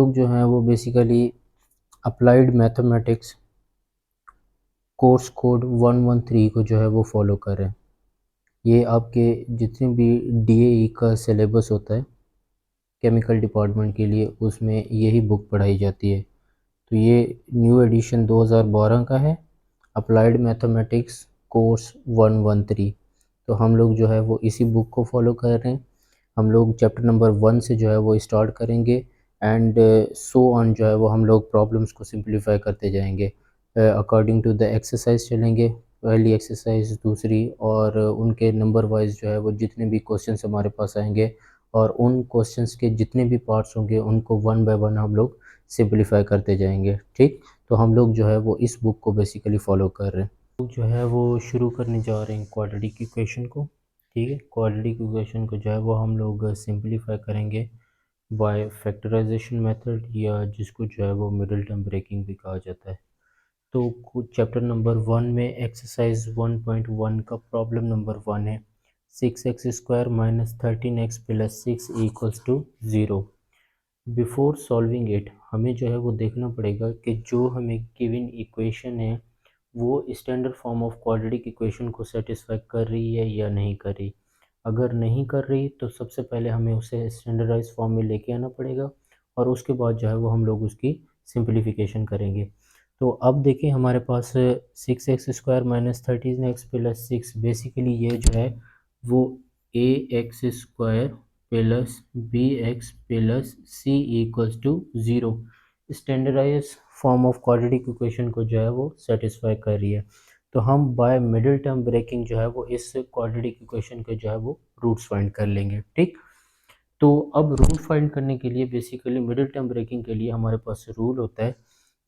लोग जो हैं वो basically applied mathematics course code 113 को जो है वो फॉलो कर रहे हैं। ये आपके जितने भी डीएई का सिलेबस होता है केमिकल डिपार्टमेंट के लिए, उसमें यही बुक पढ़ाई जाती है। तो ये न्यू एडिशन 2012 का है, अप्लाइड मैथमेटिक्स कोर्स 113। तो हम लोग जो है वो इसी बुक को फॉलो कर रहे हैं। हम लोग चैप्टर नंबर 1 से जो है वो स्टार्ट करेंगे एंड सो ऑन जो है वो हम लोग प्रॉब्लम्स को सिंप्लीफाई करते जाएंगे। अकॉर्डिंग टू द एक्सरसाइज चलेंगे, पहली एक्सरसाइज, दूसरी, और उनके नंबर वाइज जो है वो जितने भी क्वेश्चंस हमारे पास आएंगे और उन क्वेश्चंस के जितने भी पार्ट्स होंगे उनको वन बाय वन हम लोग सिंप्लीफाई करते जाएंगे। ठीक, तो हम लोग जो है वो इस बुक को बेसिकली फॉलो कर रहे हैं। जो है वो शुरू करने जा रहे हैं क्वाड्रेटिक इक्वेशन को। ठीक है, क्वाड्रेटिक इक्वेशन को जो है वो हम लोग सिंप्लीफाई करेंगे बाय फैक्टराइजेशन मेथड, या जिसको जो है वो मिडिल टर्म ब्रेकिंग भी कहा जाता है। तो चैप्टर नंबर 1 में एक्सरसाइज 1.1 का प्रॉब्लम नंबर 1 है, 6x² minus 13x plus 6 equals to 0। Before solving it हमें जो है वो देखना पड़ेगा कि जो हमें गिवन इक्वेशन है वो standard form of quadratic equation को सेटिस्फाई कर रही है या नहीं कर रही। अगर नहीं कर रही तो सबसे पहले हमें उसे स्टैंडर्डाइज फॉर्म में लेके आना पड़ेगा और उसके बाद जो है वो हम लोग उसकी सिंप्लीफिकेशन करेंगे। तो अब देखिए हमारे पास 6x² minus 13x plus 6, basically ये जो है वो ax² plus bx plus c equals to 0 standardize form of quadratic equation को जो है वो सेटिस्फाई कर रही है। तो हम बाय मिडिल टर्म ब्रेकिंग जो है वो इस क्वाड्रेटिक इक्वेशन के जो है वो रूट्स फाइंड कर लेंगे। ठीक, तो अब रूट फाइंड करने के लिए बेसिकली मिडिल टर्म ब्रेकिंग के लिए हमारे पास रूल होता है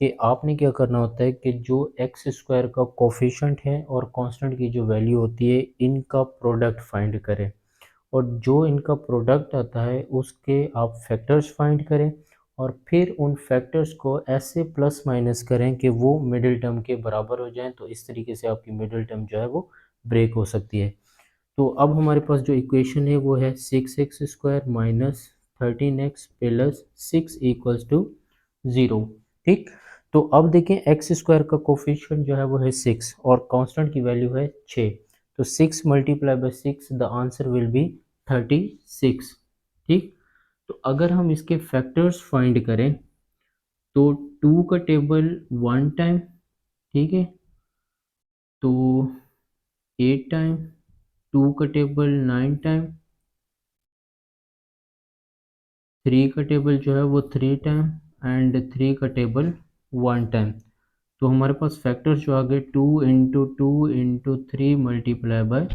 कि आपने क्या करना होता है कि जो x² का कोफिशिएंट है और कांस्टेंट की जो वैल्यू होती है इनका प्रोडक्ट फाइंड करें, और जो इनका प्रोडक्ट आता है उसके आप फैक्टर्स फाइंड करें और फिर उन फैक्टर्स को ऐसे प्लस माइनस करें कि वो मिडिल टर्म के बराबर हो जाएं। तो इस तरीके से आपकी मिडिल टर्म जो है वो ब्रेक हो सकती है। तो अब हमारे पास जो इक्वेशन है वो है 6x² minus 13x plus 6 equals to 0। ठीक, तो अब देखें x² का कोफिशिएंट जो है वो है 6 और कांस्टेंट की वैल्यू है 6। तो 6 multiply by 6 the answer will B 36। ठीक, तो अगर हम इसके फैक्टर्स फाइंड करें तो 2 का टेबल 1 टाइम, ठीक है, तो 8 टाइम, 2 का टेबल 9 टाइम, 3 का टेबल जो है वो 3 टाइम एंड 3 का टेबल 1 टाइम। तो हमारे पास फैक्टर्स जो आ गए 2 × 2 × 3 मल्टीप्लाई बाय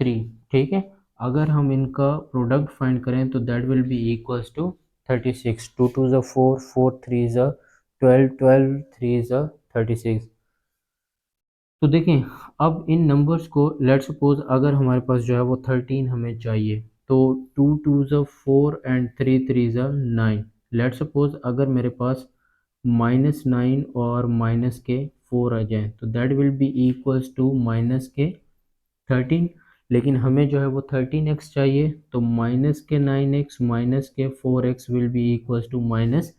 3। ठीक है, अगर हम इनका प्रोडक्ट फाइंड करें तो that will be equals to 36। 2 2 ज़ा 4, 4 3 ज़ा 12, 12 3 ज़ा 36। तो देखें अब इन नंबर्स को लेट सपोज अगर हमारे पास जो है वो 13 हमें चाहिए, तो 2 2 ज़ा 4 एंड 3 3 ज़ा 9। लेट सपोज अगर मेरे पास -9 और माइनस के 4 आ जाएं तो that will be equals to minus के 13। लेकिन हमें जो है वो 13x चाहिए, तो माइनस के 9x माइनस के 4x will be equals to minus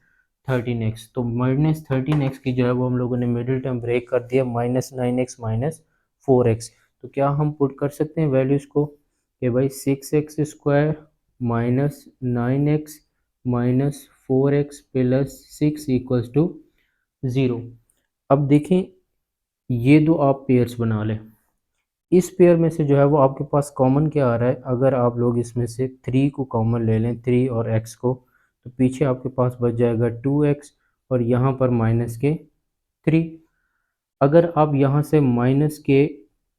13x। तो माइनस 13x की जो है वो हम लोगों ने मिडिल टर्म ब्रेक कर दिया, -9x माइनस 4x। तो क्या हम पुट कर सकते हैं वैल्यूज़ को कि भाई 6x² minus 9x minus 4x plus 6 equals to 0। अब देखें ये दो आप पेयर्स बना लें, इस पेयर में से जो है वो आपके पास कॉमन क्या आ रहा है। अगर आप लोग इसमें से 3 को कॉमन ले लें, 3 और x को, तो पीछे आपके पास बच जाएगा 2x और यहाँ पर माइनस के 3। अगर आप यहाँ से माइनस के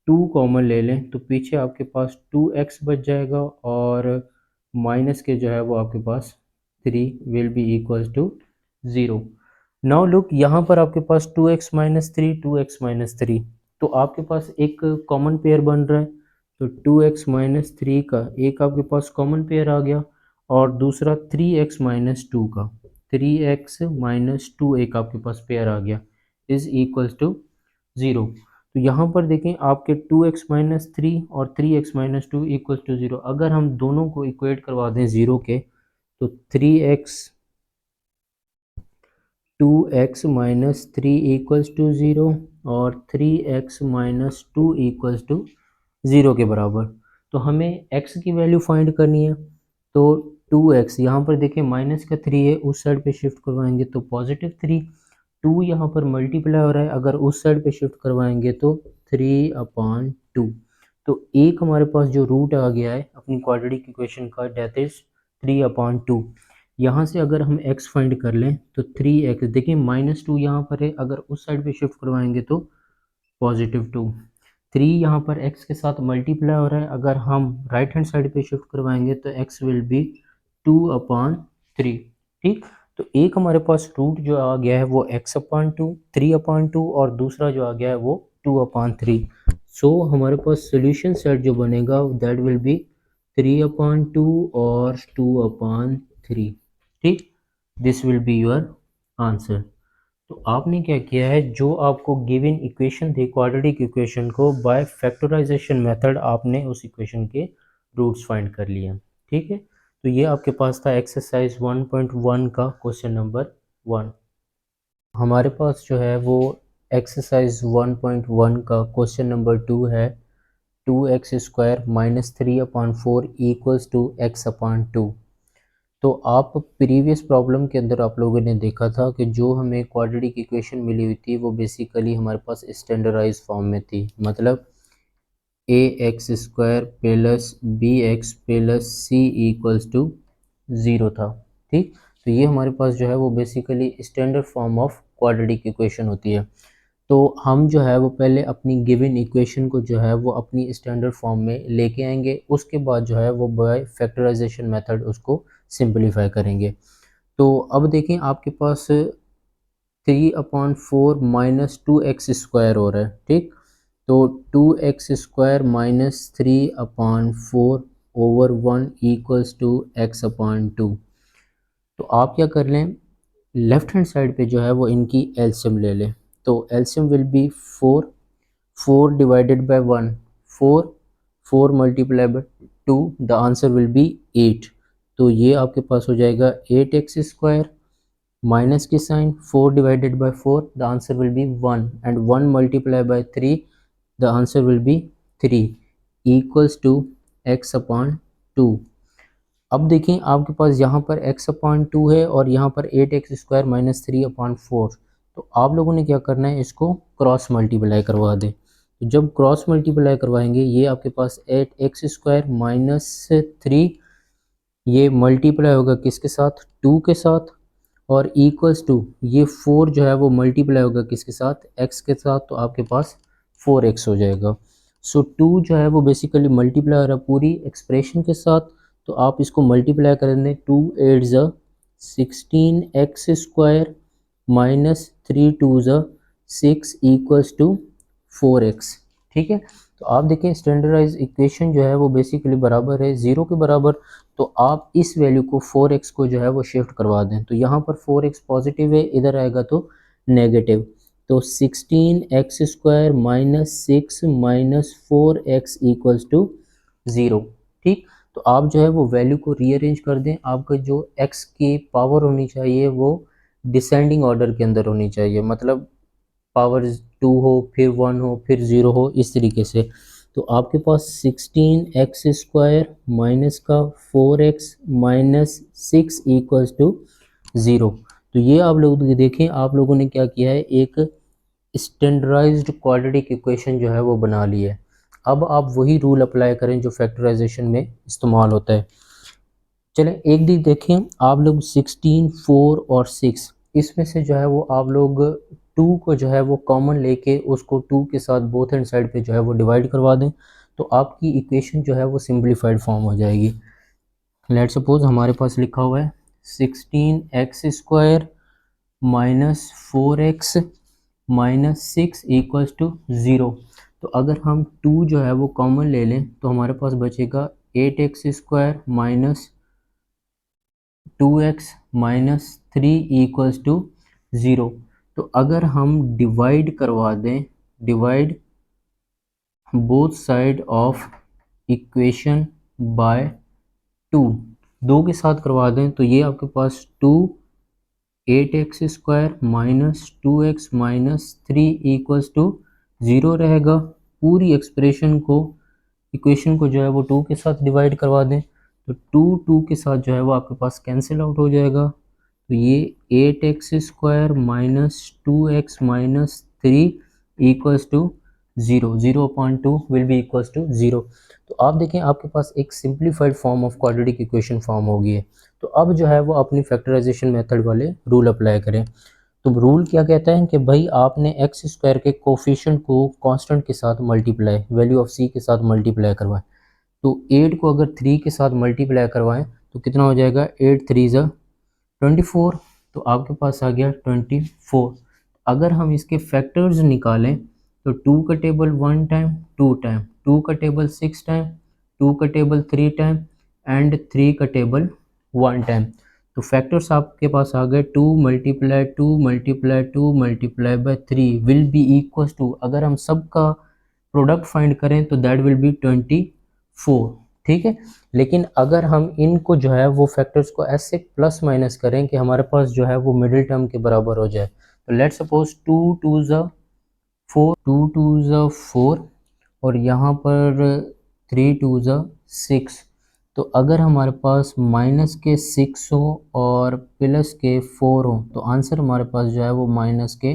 2 कॉमन ले लें तो पीछे आपके पास 2x बच जाएगा और माइनस के जो है वो आपके पास 3 will be equals to 0। Now look, यहाँ पर आपके पास 2x माइनस 3, 2x माइनस 3, तो आपके पास एक कॉमन पेयर बन रहा है। तो 2x माइनस 3 का एक आपके पास कॉमन पेयर आ गया और दूसरा 3x माइनस 2 का, 3x माइनस 2 एक आपके पास पेयर आ गया इज इक्वल्स टू 0। तो यहाँ पर देखें आपके 2x माइनस 3 और 3x माइनस 2 इक्वल्स टू 0। अगर हम दोनों को इक्वेट करवा दें 0 के, तो 3x 2x minus 3 equals to 0 और 3x माइनस 2 इक्वल्स टू 0 के बराबर। तो हमें x की वैल्यू फाइंड करनी है। तो 2x यहाँ पर देखिए माइनस का 3 है, उस साइड पे शिफ्ट करवाएंगे तो पॉजिटिव 3। 2 यहाँ पर मल्टीप्लाई हो रहा है, अगर उस साइड पे शिफ्ट करवाएंगे तो 3/2। तो एक हमारे पास जो रूट आ गया है अपनी क्वाड्रेटिक इक्वेशन का, डेट इज 3/2। यहाँ से अगर हम x फाइंड कर लें तो 3x, देखिए -2 यहाँ पर है, अगर उस साइड पे शिफ्ट करवाएंगे तो +2। 3 यहाँ पर x के साथ मल्टीप्लाई हो रहा है, अगर हम राइट हैंड साइड पे शिफ्ट करवाएंगे तो x विल बी 2/3। ठीक, तो एक हमारे पास रूट जो आ गया है वो x/2 3/2 और दूसरा जो आ गया है वो 2/3। सो हमारे पास सोल्यूशन सेट जो बनेगा दैट विल बी 3/2 और 2/3। ठीक, this will be your answer. तो आपने क्या किया है, जो आपको गिवन इक्वेशन थी क्वाड्रेटिक इक्वेशन को बाय फैक्टराइजेशन मेथड आपने उस इक्वेशन के रूट्स फाइंड कर लिए। ठीक है, तो ये आपके पास था एक्सरसाइज 1.1 का क्वेश्चन नंबर 1। हमारे पास जो है वो एक्सरसाइज 1.1 का क्वेश्चन नंबर 2 है। 2x² minus 3/4 equals to x/2। तो आप प्रीवियस प्रॉब्लम के अंदर आप लोगों ने देखा था कि जो हमें क्वाड्रेटिक इक्वेशन मिली हुई थी वो बेसिकली हमारे पास स्टैंडर्डाइज फॉर्म में थी, मतलब ax² plus bx plus c equals to 0 था। ठीक, तो ये हमारे पास जो है वो basically standard form of quadratic equation होती है। तो हम जो है वो पहले अपनी गिवन इक्वेशन को जो है वो अपनी स्टैंडर्ड फॉर्म में लेके आएंगे, उसके बाद जो है वो बाय फैक्टराइजेशन मेथड उसको सिंपलीफाई करेंगे। तो अब देखें आपके पास 3/4 माइनस 2x² हो रहा है। ठीक, तो 2x² minus 3/4 over 1 equals to x/2। तो आप क्या कर लें, लेफ्ट हैंड साइड पे जो है वो इनकी एलसीएम ले लें। तो LCM will be 4, 4 divided bye 1 4, 4 multiply by 2, the answer will B 8। तो ये आपके पास हो जाएगा 8x² माइनस की sign 4 divided by 4, the answer will be 1 and 1 multiply by 3, the answer will be 3 equals to x/2। अब देखें आपके पास यहाँ पर x/2 है और यहाँ पर 8x² माइनस 3/4। तो आप लोगों ने क्या करना है, इसको क्रॉस मल्टीप्लाई करवा दें। तो जब क्रॉस मल्टीप्लाई करवाएंगे ये आपके पास 8x² माइनस 3, ये मल्टीप्लाई होगा किसके साथ, 2 के साथ, और इक्वल्स टू ये 4 जो है वो मल्टीप्लाई होगा किसके साथ, x के साथ, तो आपके पास 4x हो जाएगा। सो 2 जो है वो बेसिकली मल्टीप्लाई हो रहा है पूरी एक्सप्रेशन के साथ, तो आप इसको मल्टीप्लाई कर दें। 2 8 ज़ा 16x² माइनस 3 2 ज़ा 6 इक्वल्स टू 4x। ठीक है, तो आप देखें स्टैंडर्डाइज इक्वेशन जो है वो बेसिकली बराबर है 0 के बराबर। तो आप इस वैल्यू को 4x को जो है वो शिफ्ट करवा दें। तो यहाँ पर 4x पॉजिटिव है, इधर आएगा तो नेगेटिव। तो 16x² minus 6 minus 4x equals to 0। ठीक, तो आप जो है वो वैल्यू को रीअरेंज कर दें। आपका जो x की पावर होनी चाहिए वो डिसेंडिंग ऑर्डर के अंदर होनी चाहिए, मतलब पावर 2 हो फिर 1 हो फिर 0 हो, इस तरीके से। तो आपके पास 16x² माइनस का 4x माइनस 6 इक्वल्स टू 0। तो ये आप लोग देखें, आप लोगों ने क्या किया है, एक स्टैंडर्डाइज्ड क्वाड्रेटिक इक्वेशन जो है वो बना ली है। अब आप वही रूल अप्लाई करें जो फैक्टराइजेशन में इस्तेमाल होता है। चलें एक दिन देखें आप लोग 16, 4 और 6, इसमें से जो है वो आप लोग 2 को जो है वो कॉमन लेके उसको 2 के साथ बोथ हैंड साइड पे जो है वो डिवाइड करवा दें, तो आपकी इक्वेशन जो है वो सिंपलीफाइड फॉर्म हो जाएगी। लेट सपोज हमारे पास लिखा हुआ है 16x² minus 4x minus 6 equals to 0। तो अगर हम 2 जो है वो कॉमन ले लें तो हमारे पास बचेगा 8x² minus 2x minus 3 equals to 0। तो अगर हम डिवाइड करवा दें, divide both side of equation by 2, 2 के साथ करवा दें, तो ये आपके पास 2 8x² minus 2x minus 3 equals to 0 रहेगा। पूरी एक्सप्रेशन को इक्वेशन को जो है वो 2 के साथ डिवाइड करवा दें तो 2 के साथ जो है वो आपके पास कैंसिल आउट हो जाएगा। तो ये 8x² minus 2x minus 3 equals to 0, 0/2 will be equals to 0। तो आप देखें आपके पास एक simplified form of quadratic equation form हो गई है। तो अब जो है वो अपनी फैक्टराइजेशन मेथड वाले रूल अप्लाई करें। तो रूल क्या कहता है कि भाई आपने x² के कोफिशिएंट को कांस्टेंट के साथ मल्टीप्लाई, वैल्यू ऑफ c के साथ मल्टीप्लाई करवाएं। तो 8 को अगर 3 के साथ मल्टीप्लाई करवाएं तो कितना हो जाएगा, 8 3 ज़ा 24, तो आपके पास आ गया 24। अगर हम इसके फैक्टर्स निकालें तो 2 का टेबल 1 टाइम 2 टाइम, 2 का टेबल 6 टाइम, 2 का टेबल 3 टाइम एंड 3 का टेबल 1 टाइम। तो फैक्टर्स आपके पास आ गए 2 multiply 2 multiply 2 multiply by 3 will be equal to, अगर हम सब का प्रोडक्ट फाइंड करें तो दैट विल बी 24। ठीक है, लेकिन अगर हम इनको जो है वो फैक्टर्स को ऐसे प्लस माइनस करें कि हमारे पास जो है वो मिडिल टर्म के बराबर हो जाए, तो लेट्स सपोज 2 2 ज़ा 4, 2 2 ज़ा 4 और यहाँ पर 3 2 ज़ा 6। तो अगर हमारे पास माइनस के 6 हो और प्लस के 4 हो तो आंसर हमारे पास जो है वो माइनस के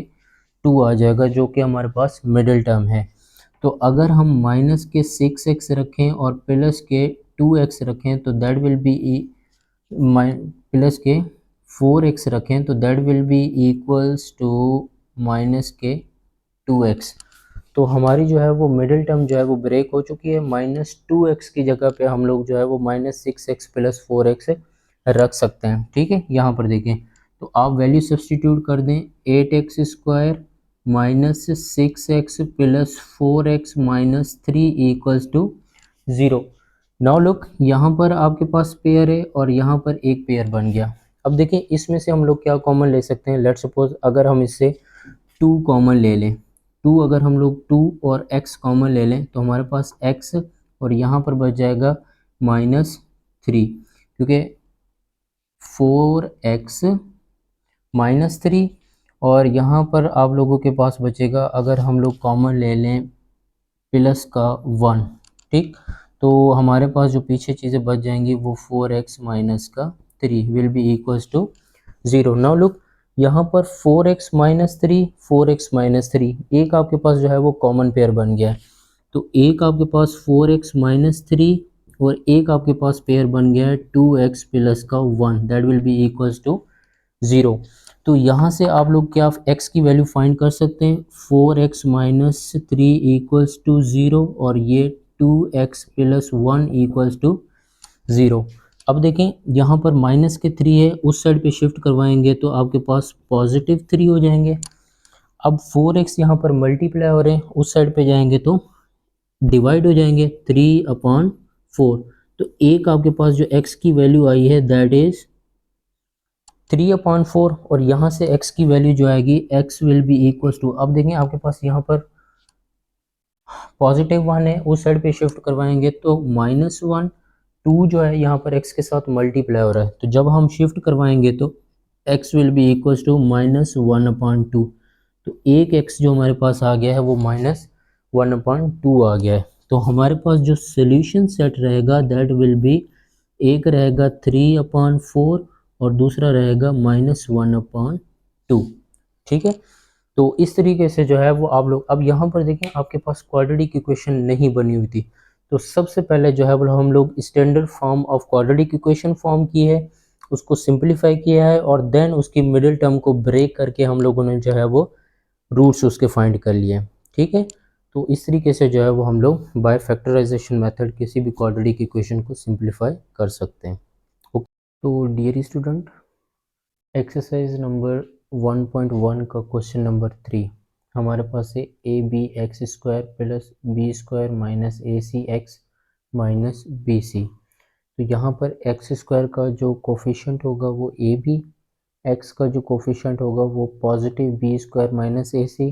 2 आ जाएगा, जो कि हमारे पास मिडिल टर्म है। तो अगर हम माइनस के 6x रखें और प्लस के 2x रखें तो दैट विल बी प्लस के 4x रखें तो that will be equals to minus के 2x। तो हमारी जो है वो मिडिल टर्म जो है वो ब्रेक हो चुकी है। -2x की जगह पे हम लोग जो है वो -6x प्लस 4x रख सकते हैं। ठीक है, यहाँ पर देखें तो आप वैल्यू सब्सटीट्यूट कर दें, 8x² minus 6x plus 4x minus 3 equals to 0। Now look, यहाँ पर आपके पास पेयर है और यहाँ पर एक पेयर बन गया। अब देखें इसमें से हम लोग क्या कॉमन ले सकते हैं। लेट्स सपोज अगर हम इससे 2 कॉमन ले लें, 2 अगर हम लोग 2 और x कॉमन ले लें तो हमारे पास x और यहाँ पर बच जाएगा -3, क्योंकि 4x -3 और यहाँ पर आप लोगों के पास बचेगा अगर हम लोग कॉमन ले लें प्लस का 1। ठीक, तो हमारे पास जो पीछे चीज़ें बच जाएंगी वो 4x माइनस का 3 will be equals to 0। Now look, यहाँ पर 4x माइनस 3, 4x माइनस 3, एक आपके पास जो है वो कॉमन पेयर बन गया है। तो एक आपके पास 4x माइनस 3 और एक आपके पास पेयर बन गया है 2x प्लस का 1, that will be equals to 0। तो यहाँ से आप लोग क्या x की वैल्यू फाइंड कर सकते हैं, 4x माइनस 3 इक्वल्स टू 0 और ये 2x प्लस 1 इक्वल्स टू 0। अब देखें यहाँ पर माइनस के 3 है, उस साइड पे शिफ्ट करवाएंगे तो आपके पास पॉजिटिव 3 हो जाएंगे। अब 4x यहाँ पर मल्टीप्लाई हो रहे हैं, उस साइड पे जाएंगे तो डिवाइड हो जाएंगे 3/4। तो एक आपके पास जो x की वैल्यू आई है दैट इज 3/4 और यहाँ से x की वैल्यू जो आएगी x will be equals to, अब देखें आपके पास यहाँ पर पॉजिटिव 1 है, उस साइड पे शिफ्ट करवाएंगे तो -1, 2 जो है यहाँ पर x के साथ मल्टीप्लाई हो रहा है, तो जब हम शिफ्ट करवाएंगे तो x will be equals to -1/2। तो एक x जो हमारे पास आ गया है वो -1/2 आ गया है। तो हमारे पास जो सोल्यूशन सेट रहेगा दैट विल बी, एक रहेगा 3/4 और दूसरा रहेगा -1/2। ठीक है, तो इस तरीके से जो है वो आप लोग, अब यहाँ पर देखें आपके पास क्वाड्रेटिक इक्वेशन नहीं बनी हुई थी, तो सबसे पहले जो है वो हम लोग standard form of quadratic equation form की है, उसको सिंप्लीफाई किया है और देन उसकी मिडिल टर्म को ब्रेक करके हम लोगों ने जो है वो रूट्स उसके फाइंड कर लिए। ठीक है, तो इस तरीके से जो है वो हम लोग बाय फैक्टराइजेशन मेथड किसी भी क्वाड्रेटिक इक्वेशन को सिंप्लीफाई कर सकते हैं। ओके, तो डियर स्टूडेंट, एक्सरसाइज नंबर 1.1 का क्वेश्चन नंबर 3 हमारे पास है ab(x² plus b² minus ac(x minus bc)। तो यहाँ पर x² का जो कोफिशिएंट होगा वो ab, x का जो कोफिशिएंट होगा वो पॉजिटिव b² माइनस ac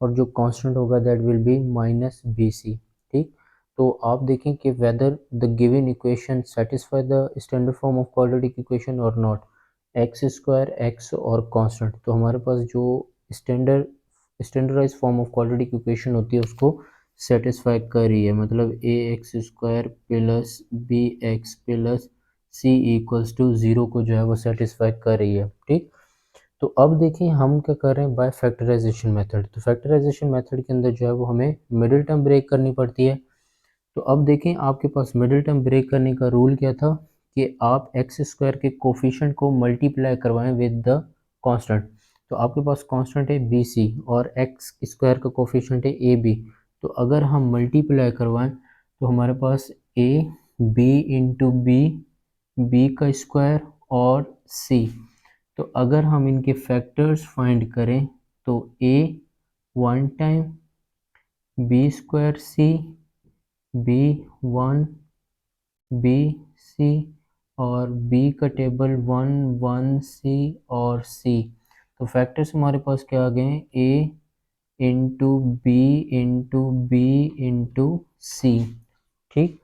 और जो कांस्टेंट होगा that will be minus bc। ठीक, तो आप देखें कि whether the given equation satisfy the standard form of quadratic equation और नॉट। एक्स स्क्वायर एक्स और कांस्टेंट। तो हमारे पास जो standardize form of quadratic equation होती है उसको सेटिस्फाई कर रही है, मतलब a x square plus b x plus c equals to 0 को जो है वो सेटिस्फाई कर रही है। ठीक, तो अब देखिए हम क्या कर रहे हैं, बाय फैक्टराइजेशन मेथड। तो फैक्टराइजेशन मेथड के अंदर जो है वो हमें मिडिल टर्म ब्रेक करनी पड़ती है। तो अब देखें आपके पास मिडिल टर्म ब्रेक करने का रूल क्या था कि आप एक्स स्क्वायर के कोफिशिएंट को मल्टीप्लाई करवाएं विद द कांस्टेंट। तो आपके पास कांस्टेंट है बी सी और एक्स स्क्वायर का कोफिशिएंट है ए बी। तो अगर हम मल्टीप्लाई करवाएं तो हमारे पास a b into b, b का स्क्वायर और सी। तो अगर हम इनके फैक्टर्स फाइंड करें तो ए 1 टाइम बी स्क्वायर सी, बी 1 बी सी और बी का टेबल 1 1 सी और सी। तो फैक्टर्स हमारे पास क्या आ गए, ए इंटू बी इंटू सी। ठीक,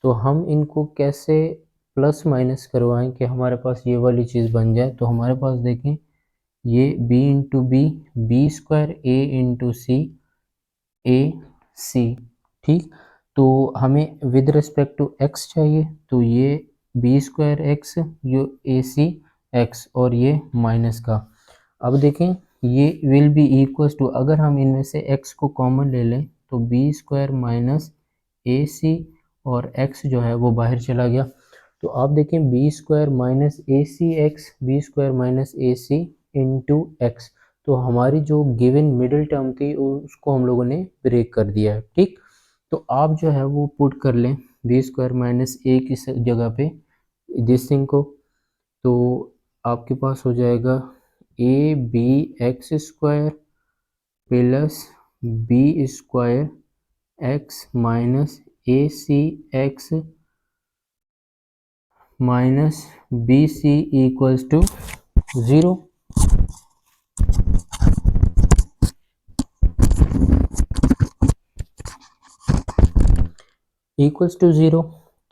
तो हम इनको कैसे प्लस माइनस करवाएं कि हमारे पास ये वाली चीज़ बन जाए। तो हमारे पास देखें ये b इंटू बी स्क्वायर ए इंटू सी ए सी। ठीक, तो हमें विद रिस्पेक्ट टू x चाहिए, तो ये बी स्क्वायर एक्स, ये ए सी एक्स और ये माइनस का। अब देखें ये विल बी इक्वल्स टू, अगर हम इनमें से x को कॉमन ले लें तो बी स्क्वायर माइनस ए सी और x जो है वो बाहर चला गया। तो आप देखें B square minus A C x, B square minus A C into x. तो हमारी जो गिवन मिडिल टर्म थी उसको हम लोगों ने ब्रेक कर दिया है। ठीक, तो आप जो है वो पुट कर लें बी स्क्वायर माइनस ए की जगह पे दिस थिंग को। तो आपके पास हो जाएगा A B x square plus B square x minus A C x minus B C equals to 0। Equals to 0।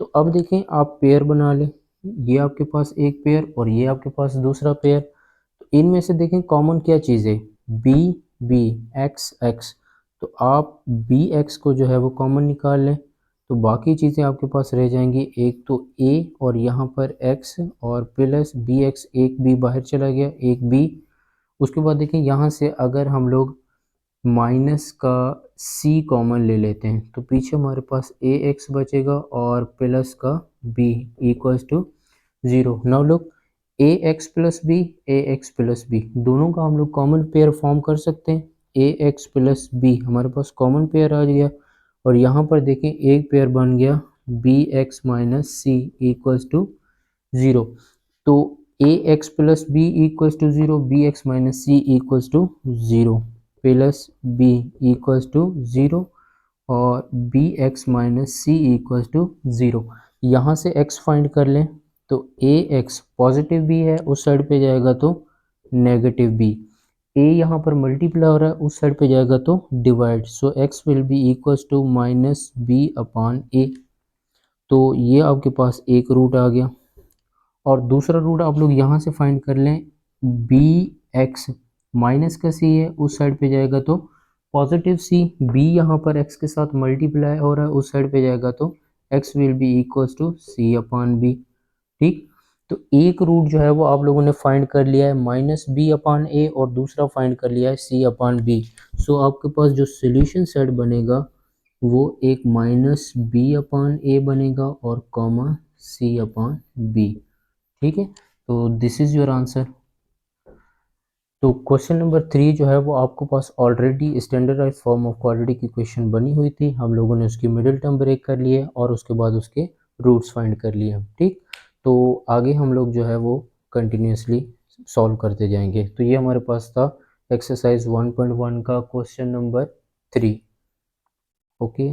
तो अब देखें आप पेयर बना लें, ये आपके पास एक पेयर और ये आपके पास दूसरा पेयर। तो इनमें से देखें कॉमन क्या चीज़ है, बी बी एक्स एक्स। तो आप बी एक्स को जो है वो कॉमन निकाल लें, तो बाकी चीज़ें आपके पास रह जाएंगी, एक तो ए और यहाँ पर एक्स और प्लस बी एक्स, एक बी बाहर चला गया एक बी। उसके बाद देखें यहाँ से अगर हम लोग माइनस का सी कॉमन ले लेते हैं तो पीछे हमारे पास ए एक्स बचेगा और प्लस का B equals to 0। Now look A x plus B दोनों का हम लोग कॉमन पेयर फॉर्म कर सकते हैं। ए एक्स प्लस बी हमारे पास कॉमन पेयर आ गया और यहाँ पर देखें एक पेयर बन गया b x minus c equals to 0। तो a x plus b equals to 0, b x minus c equals to 0 plus b equals to 0 और b x minus c equals to 0। यहाँ से x फाइंड कर लें तो a x positive B है, उस side पे जाएगा तो नेगेटिव बी। ए यहाँ पर मल्टीप्लाई हो रहा है, उस साइड पे जाएगा तो divide, so x will be equals to minus b upon a. तो ये आपके पास एक रूट आ गया और दूसरा रूट आप लोग यहाँ से फाइंड कर लें, बी एक्स माइनस का सी है, उस साइड पे जाएगा तो पॉजिटिव सी, बी यहाँ पर एक्स के साथ मल्टीप्लाई हो रहा है, उस साइड पे जाएगा तो x will be equals to C upon B. ठीक, तो एक रूट जो है वो आप लोगों ने फाइंड कर लिया है माइनस बी अपॉन ए और दूसरा फाइंड कर लिया है सी अपॉन बी। सो आपके पास जो सोल्यूशन सेट बनेगा वो एक माइनस बी अपॉन ए बनेगा और कॉमा सी अपॉन बी। ठीक है, तो दिस इज योर आंसर। तो क्वेश्चन नंबर 3 जो है वो आपको पास already standardize form of quadratic equation बनी हुई थी, हम लोगों ने उसकी मिडिल टर्म ब्रेक कर लिए और उसके बाद उसके रूट्स फाइंड कर लिए। ठीक, तो आगे हम लोग जो है वो कंटिन्यूसली सॉल्व करते जाएंगे। तो ये हमारे पास था एक्सरसाइज 1.1 का क्वेश्चन नंबर 3। ओके।